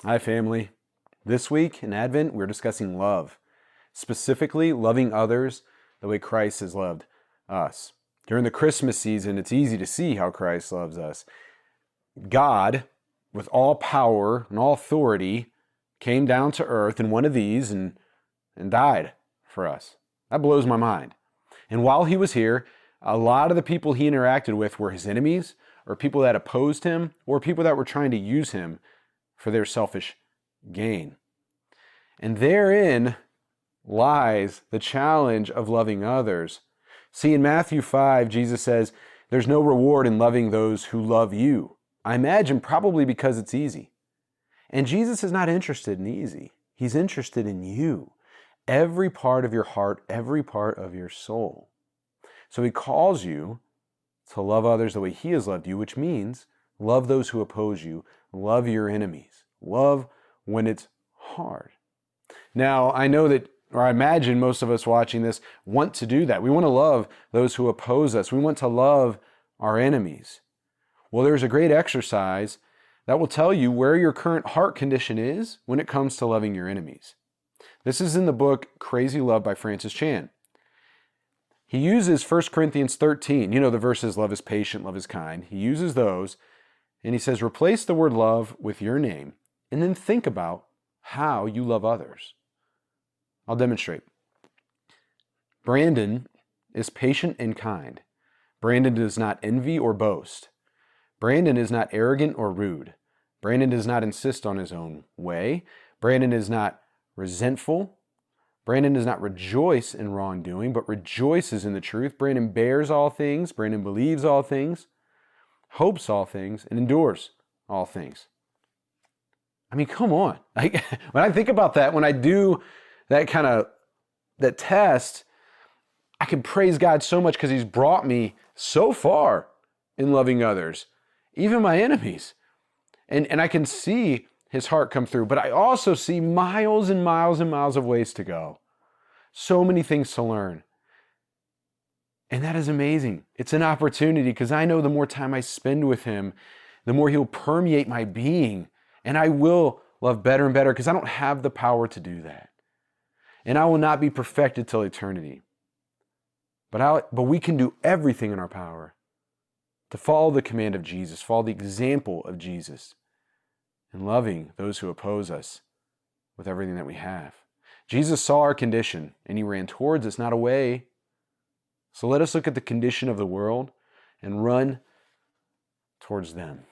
Hi, family. This week in Advent, we're discussing love, specifically loving others the way Christ has loved us. During the Christmas season, it's easy to see how Christ loves us. God, with all power and all authority, came down to earth in one of these and died for us. That blows my mind. And while he was here, a lot of the people he interacted with were his enemies, or people that opposed him, or people that were trying to use him for their selfish gain. And therein lies the challenge of loving others. See, in Matthew 5, Jesus says, there's no reward in loving those who love you. I imagine probably because it's easy. And Jesus is not interested in easy. He's interested in you. Every part of your heart, every part of your soul. So he calls you to love others the way he has loved you, which means love those who oppose you, love your enemies, love when it's hard. Now, I know that, or I imagine most of us watching this want to do that. We want to love those who oppose us. We want to love our enemies. Well, there's a great exercise that will tell you where your current heart condition is when it comes to loving your enemies. This is in the book Crazy Love by Francis Chan. He uses 1 Corinthians 13, the verses love is patient, love is kind. He uses those and he says, replace the word love with your name and then think about how you love others. I'll demonstrate. Brandon is patient and kind. Brandon does not envy or boast. Brandon is not arrogant or rude. Brandon does not insist on his own way. Brandon is not resentful. Brandon does not rejoice in wrongdoing, but rejoices in the truth. Brandon bears all things. Brandon believes all things, hopes all things, and endures all things. I mean, come on. When I think about that, when I do that test, I can praise God so much because he's brought me so far in loving others, even my enemies. And I can see his heart come through, but I also see miles and miles and miles of ways to go. So many things to learn. And that is amazing. It's an opportunity because I know the more time I spend with him, the more he'll permeate my being. And I will love better and better because I don't have the power to do that. And I will not be perfected till eternity. But we can do everything in our power to follow the command of Jesus, follow the example of Jesus, and loving those who oppose us with everything that we have. Jesus saw our condition and he ran towards us, not away. So let us look at the condition of the world and run towards them.